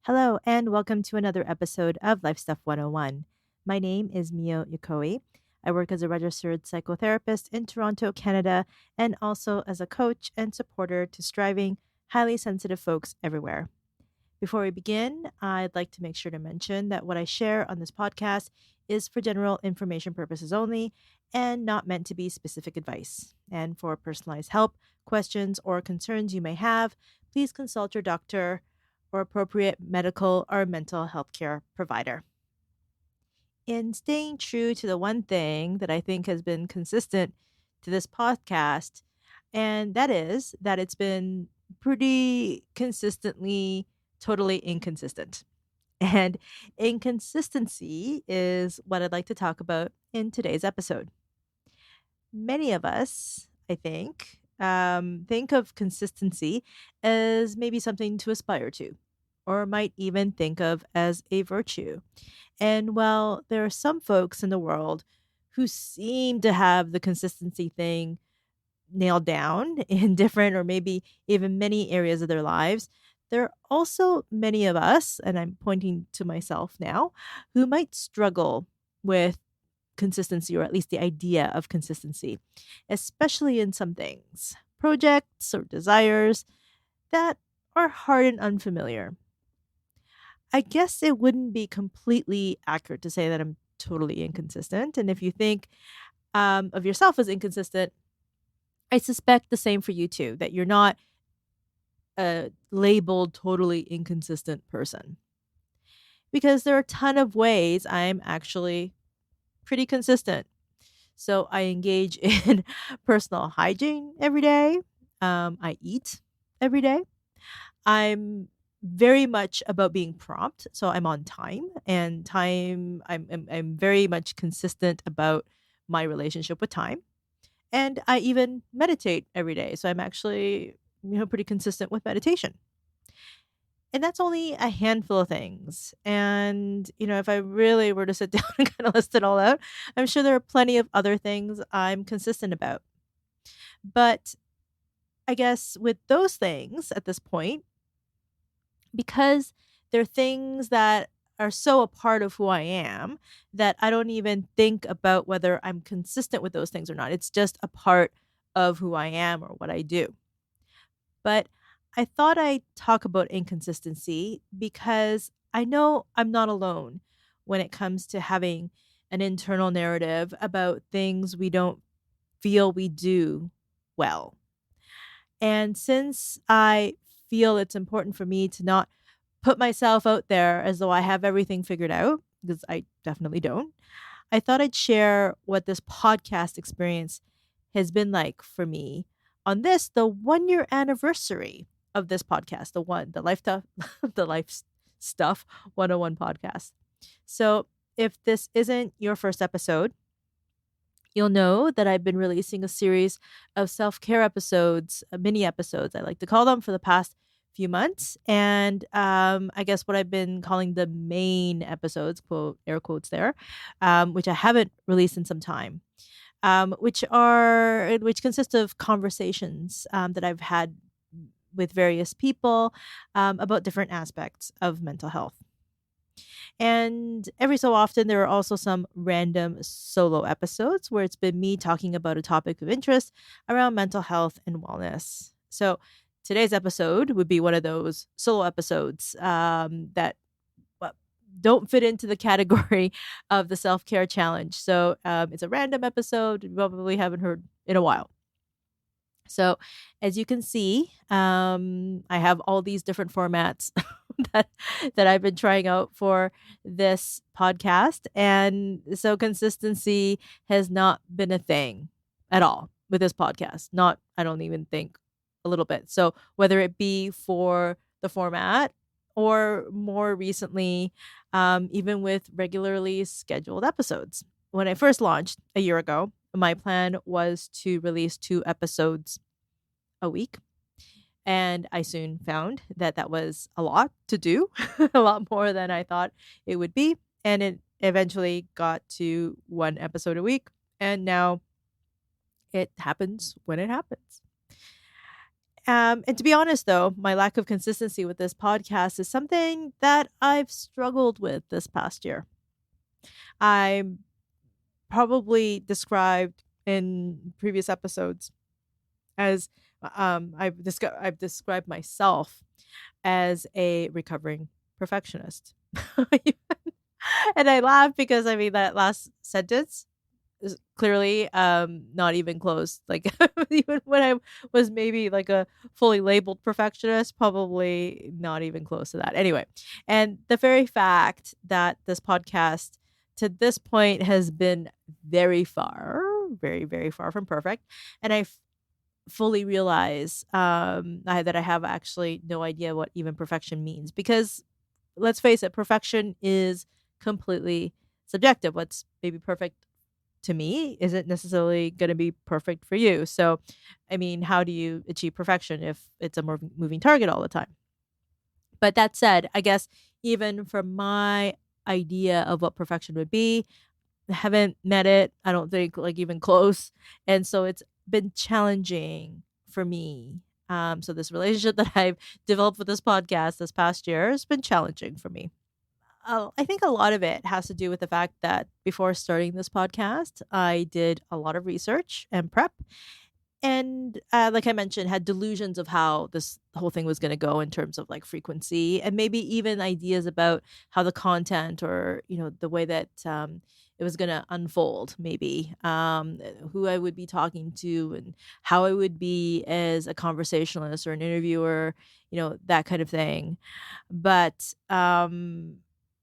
Hello, and welcome to another episode of Life Stuff 101. My name is Mio Yokoi. I work as a registered psychotherapist in Toronto, Canada, and also as a coach and supporter to striving, highly sensitive folks everywhere. Before we begin, I'd like to make sure to mention that what I share on this podcast is for general information purposes only and not meant to be specific advice. And for personalized help, questions, or concerns you may have, please consult your doctor or appropriate medical or mental health care provider. In staying true to the one thing that I think has been consistent to this podcast, and that is that it's been pretty consistently totally inconsistent. And inconsistency is what I'd like to talk about in today's episode. Many of us, I think of consistency as maybe something to aspire to, or might even think of as a virtue. And while there are some folks in the world who seem to have the consistency thing nailed down in different or maybe even many areas of their lives, there are also many of us, and I'm pointing to myself now, who might struggle with consistency or at least the idea of consistency, especially in some things, projects or desires that are hard and unfamiliar. I guess it wouldn't be completely accurate to say that I'm totally inconsistent. And if you think of yourself as inconsistent, I suspect the same for you too, that you're not a labeled totally inconsistent person. Because there are a ton of ways I'm actually pretty consistent. So I engage in personal hygiene every day. I eat every day. I'm very much about being prompt, so I'm on time and time. I'm very much consistent about my relationship with time, and I even meditate every day. So I'm actually pretty consistent with meditation. And that's only a handful of things. And, if I really were to sit down and kind of list it all out, I'm sure there are plenty of other things I'm consistent about. But I guess with those things at this point, because they're things that are so a part of who I am that I don't even think about whether I'm consistent with those things or not. It's just a part of who I am or what I do. But I thought I'd talk about inconsistency because I know I'm not alone when it comes to having an internal narrative about things we don't feel we do well. And since I feel it's important for me to not put myself out there as though I have everything figured out, because I definitely don't, I thought I'd share what this podcast experience has been like for me on the 1 year anniversary of this podcast, the Life Stuff, the Stuff 101 podcast. So if this isn't your first episode, you'll know that I've been releasing a series of self care episodes, mini episodes, I like to call them, for the past few months. And I guess what I've been calling the main episodes, quote, air quotes there, which I haven't released in some time, which consist of conversations that I've had with various people about different aspects of mental health. And every so often, there are also some random solo episodes where it's been me talking about a topic of interest around mental health and wellness. So today's episode would be one of those solo episodes that don't fit into the category of the self care challenge. So it's a random episode you probably haven't heard in a while. So, as you can see, I have all these different formats that I've been trying out for this podcast, and so consistency has not been a thing at all with this podcast. Not, I don't even think a little bit. So, whether it be for the format or more recently, even with regularly scheduled episodes. When I first launched a year ago, my plan was to release 2 episodes a week. And I soon found that that was a lot to do, a lot more than I thought it would be. And it eventually got to 1 episode a week. And now it happens when it happens. And to be honest, though, my lack of consistency with this podcast is something that I've struggled with this past year. I probably described in previous episodes as I've described myself as a recovering perfectionist. And I laugh because I mean that last sentence is clearly not even close. Like even when I was maybe like a fully labeled perfectionist, probably not even close to that. Anyway, and the very fact that this podcast to this point has been very far, very, very far from perfect. And fully realize that I have actually no idea what even perfection means because let's face it, perfection is completely subjective. What's maybe perfect to me isn't necessarily going to be perfect for you. So, I mean, how do you achieve perfection if it's a moving target all the time? But that said, I guess even from my idea of what perfection would be, I haven't met it. I don't think like even close. And so it's been challenging for me. So this relationship that I've developed with this podcast this past year has been challenging for me. I think a lot of it has to do with the fact that before starting this podcast, I did a lot of research and prep. And like I mentioned, had delusions of how this whole thing was going to go in terms of like frequency and maybe even ideas about how the content or, the way that it was going to unfold, maybe who I would be talking to and how I would be as a conversationalist or an interviewer, that kind of thing. But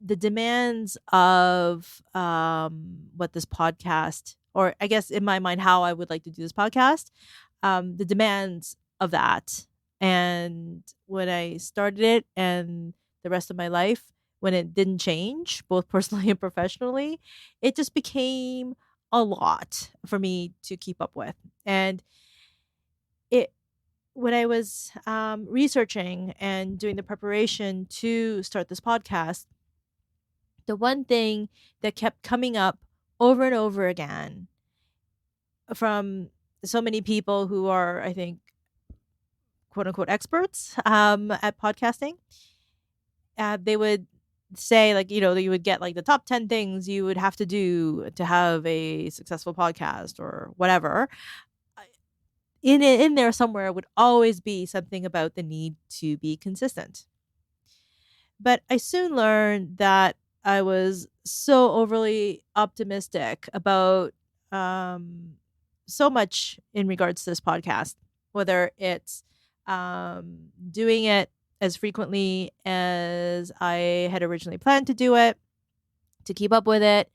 the demands of what this podcast, or I guess in my mind, how I would like to do this podcast, the demands of that. And when I started it and the rest of my life, when it didn't change, both personally and professionally, it just became a lot for me to keep up with. And it, when I was researching and doing the preparation to start this podcast, the one thing that kept coming up over and over again from so many people who are, I think, quote unquote experts at podcasting, they would say, like, you would get like the top 10 things you would have to do to have a successful podcast or whatever. In there somewhere would always be something about the need to be consistent. But I soon learned that I was so overly optimistic about so much in regards to this podcast, whether it's doing it as frequently as I had originally planned to do it, to keep up with it,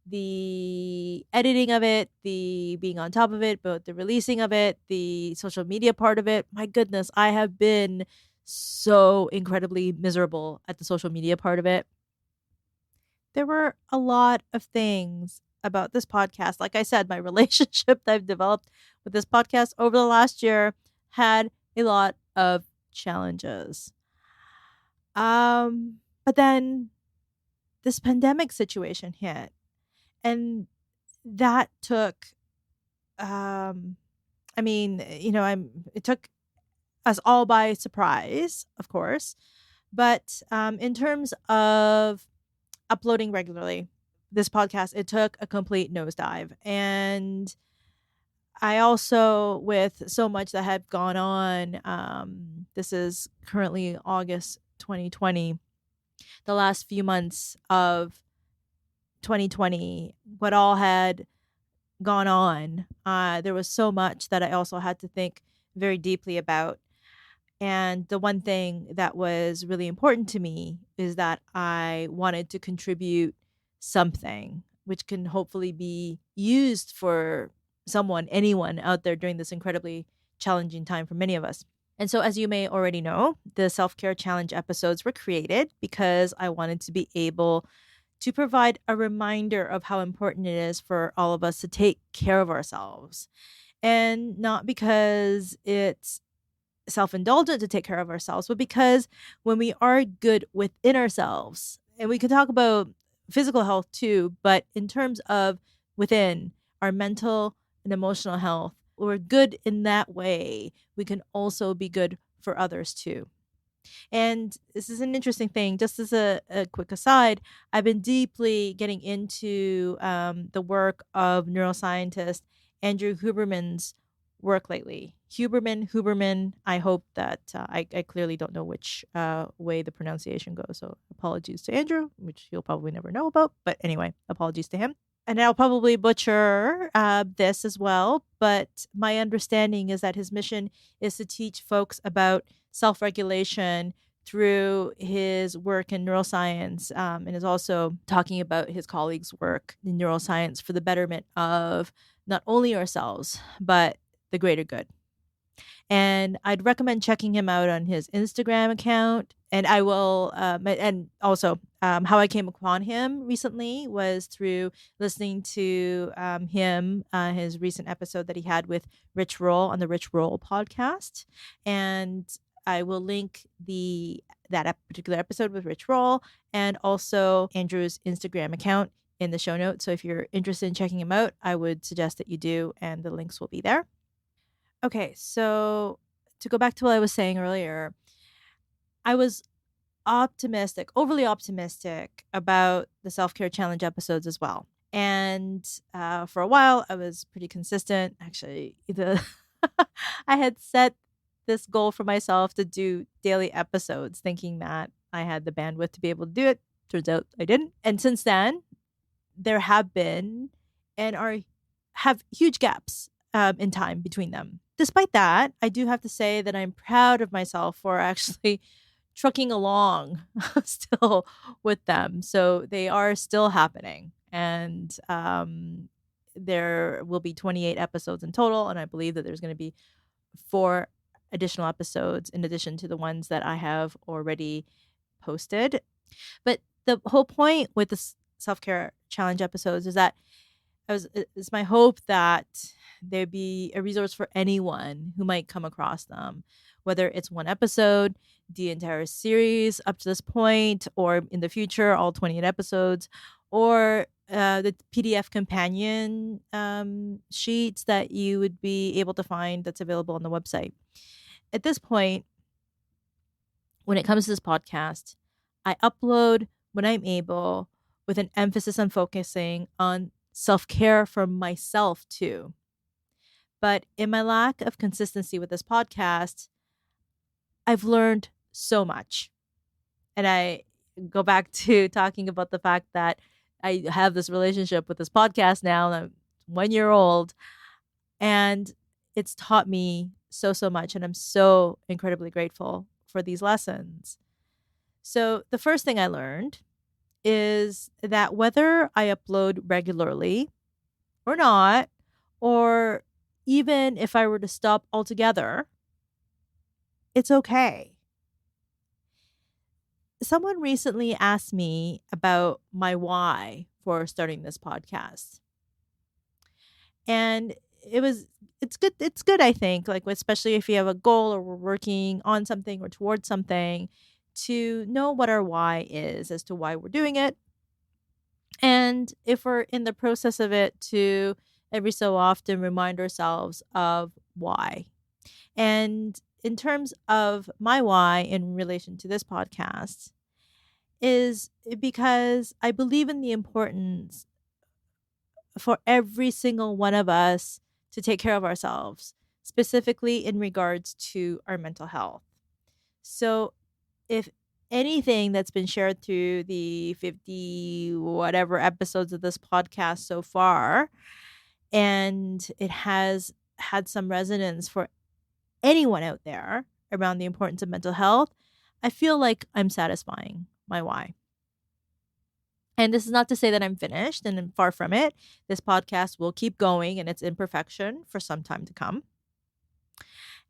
the editing of it, the being on top of it, but the releasing of it, the social media part of it. My goodness, I have been so incredibly miserable at the social media part of it. There were a lot of things about this podcast. Like I said, my relationship that I've developed with this podcast over the last year had a lot of challenges. But then this pandemic situation hit, and that took I mean, it took us all by surprise, of course. But in terms of uploading regularly, this podcast, it took a complete nosedive. And I also, with so much that had gone on, this is currently August 2020, the last few months of 2020, what all had gone on, there was so much that I also had to think very deeply about. And the one thing that was really important to me is that I wanted to contribute something which can hopefully be used for someone, anyone out there during this incredibly challenging time for many of us. And so, as you may already know, the self care challenge episodes were created because I wanted to be able to provide a reminder of how important it is for all of us to take care of ourselves. And not because it's self-indulgent to take care of ourselves, but because when we are good within ourselves, and we could talk about physical health too, but in terms of within our mental and emotional health, we're good in that way, we can also be good for others too. And this is an interesting thing. Just as a quick aside, I've been deeply getting into the work of neuroscientist Andrew Huberman's work lately. Huberman. I hope that I clearly don't know which way the pronunciation goes. So apologies to Andrew, which he'll probably never know about. But anyway, apologies to him. And I'll probably butcher this as well, but my understanding is that his mission is to teach folks about self regulation through his work in neuroscience, and is also talking about his colleagues' work in neuroscience for the betterment of not only ourselves, but the greater good. And I'd recommend checking him out on his Instagram account. And I will, and also how I came upon him recently was through listening to his recent episode that he had with Rich Roll on the Rich Roll podcast. And I will link particular episode with Rich Roll and also Andrew's Instagram account in the show notes. So if you're interested in checking him out, I would suggest that you do, and the links will be there. Okay, so to go back to what I was saying earlier, I was overly optimistic about the self care challenge episodes as well. And for a while, I was pretty consistent. Actually, I had set this goal for myself to do daily episodes, thinking that I had the bandwidth to be able to do it. Turns out I didn't. And since then, there have been and have huge gaps in time between them. Despite that, I do have to say that I'm proud of myself for actually trucking along still with them. So they are still happening. And there will be 28 episodes in total. And I believe that there's going to be 4 additional episodes in addition to the ones that I have already posted. But the whole point with the self-care challenge episodes is that it's my hope that there'd be a resource for anyone who might come across them, whether it's one episode, the entire series up to this point, or in the future, all 28 episodes, or the PDF companion sheets that you would be able to find that's available on the website. At this point, when it comes to this podcast, I upload when I'm able with an emphasis on focusing on self-care for myself too. But in my lack of consistency with this podcast, I've learned so much. And I go back to talking about the fact that I have this relationship with this podcast now. I'm 1 year old, and it's taught me so much. And I'm so incredibly grateful for these lessons. So the first thing I learned is that whether I upload regularly or not, or even if I were to stop altogether, it's okay. Someone recently asked me about my why for starting this podcast. And it's good, I think, like especially if you have a goal or we're working on something or towards something, to know what our why is as to why we're doing it. And if we're in the process of it, to every so often remind ourselves of why. And in terms of my why in relation to this podcast, is because I believe in the importance for every single one of us to take care of ourselves, specifically in regards to our mental health. So if anything that's been shared through the 50 whatever episodes of this podcast so far, and it has had some resonance for anyone out there around the importance of mental health, I feel like I'm satisfying my why. And this is not to say that I'm finished, and I'm far from it. This podcast will keep going in its imperfection for some time to come.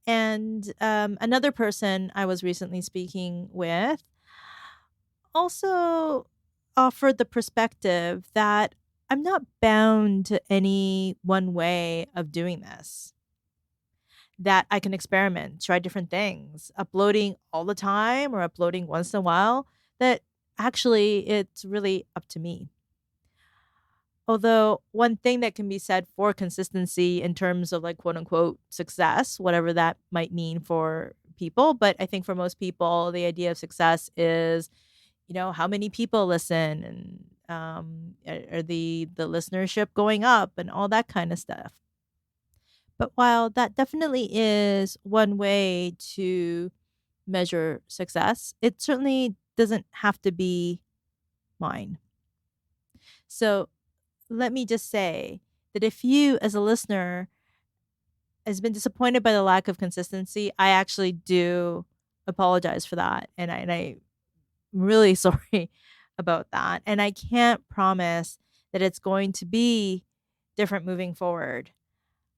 And another person I was recently speaking with also offered the perspective that I'm not bound to any one way of doing this, that I can experiment, try different things, uploading all the time or uploading once in a while, that actually it's really up to me. Although one thing that can be said for consistency in terms of like quote unquote success, whatever that might mean for people, but I think for most people, the idea of success is, how many people listen and are the listenership going up and all that kind of stuff. But while that definitely is one way to measure success, it certainly doesn't have to be mine. So let me just say that if you, as a listener, has been disappointed by the lack of consistency, I actually do apologize for that. I'm really sorry about that. And I can't promise that it's going to be different moving forward.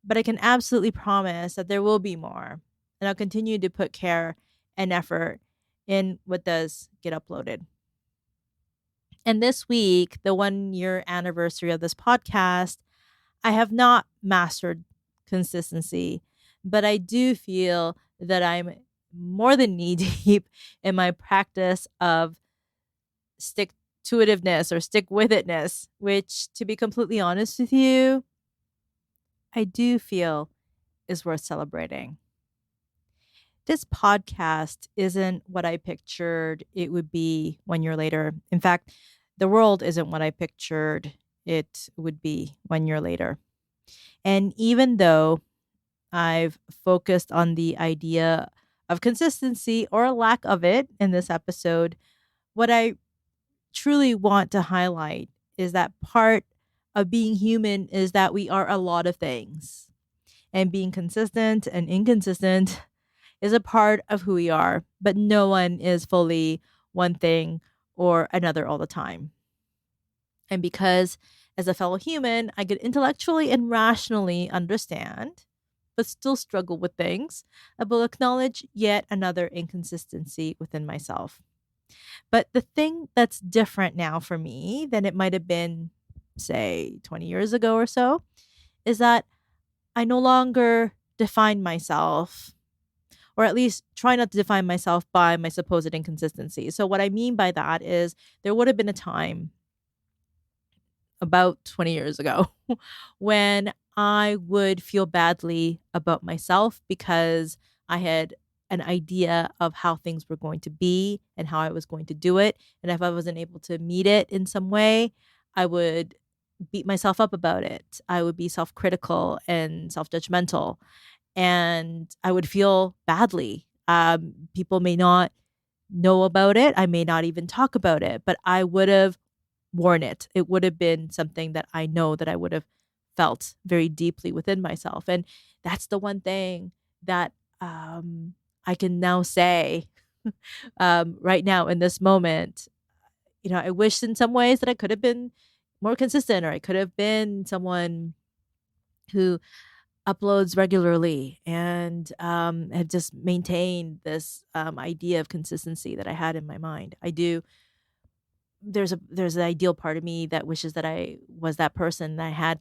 But I can absolutely promise that there will be more. And I'll continue to put care and effort in what does get uploaded. And this week, the 1 year anniversary of this podcast, I have not mastered consistency, but I do feel that I'm more than knee deep in my practice of stick to itiveness or stick with itness, which, to be completely honest with you, I do feel is worth celebrating. This podcast isn't what I pictured it would be 1 year later. In fact, the world isn't what I pictured it would be 1 year later. And even though I've focused on the idea of consistency or a lack of it in this episode, what I truly want to highlight is that part of being human is that we are a lot of things. And being consistent and inconsistent is a part of who we are, but no one is fully one thing or another all the time. And because as a fellow human, I could intellectually and rationally understand, but still struggle with things, I will acknowledge yet another inconsistency within myself. But the thing that's different now for me than it might have been, say, 20 years ago or so, is that I no longer define myself, or at least try not to define myself by my supposed inconsistency. So, what I mean by that is there would have been a time about 20 years ago when I would feel badly about myself because I had an idea of how things were going to be and how I was going to do it. And if I wasn't able to meet it in some way, I would beat myself up about it. I would be self critical and self judgmental, and I would feel badly. People may not know about it. I may not even talk about it, but I would have worn it. It would have been something that I know that I would have felt very deeply within myself. And that's the one thing that I can now say right now in this moment. I wish in some ways that I could have been more consistent, or I could have been someone who uploads regularly and have just maintained this idea of consistency that I had in my mind. I do. There's an ideal part of me that wishes that I was that person that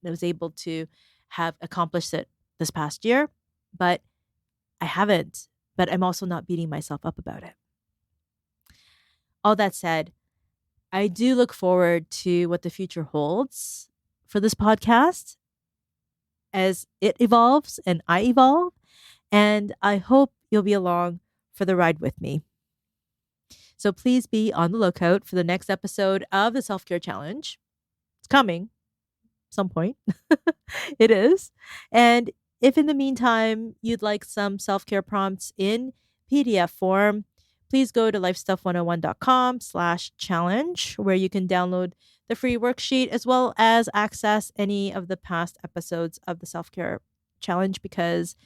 was able to have accomplished it this past year, but I haven't. But I'm also not beating myself up about it. All that said, I do look forward to what the future holds for this podcast as it evolves and I evolve. And I hope you'll be along for the ride with me. So please be on the lookout for the next episode of the Self Care Challenge. It's coming some point. It is. And if in the meantime you'd like some self care prompts in PDF form, please go to lifestuff101.com/challenge, where you can download the free worksheet as well as access any of the past episodes of the Self Care Challenge, because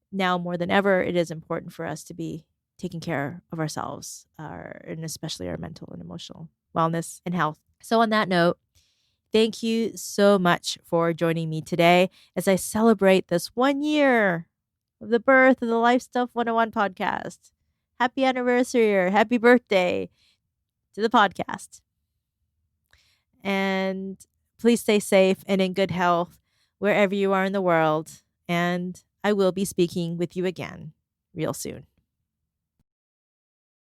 now more than ever, it is important for us to be taking care of ourselves, and especially our mental and emotional wellness and health. So on that note, thank you so much for joining me today as I celebrate this 1 year of the birth of the Life Stuff 101 podcast. Happy anniversary or happy birthday to the podcast. And please stay safe and in good health wherever you are in the world. And I will be speaking with you again real soon.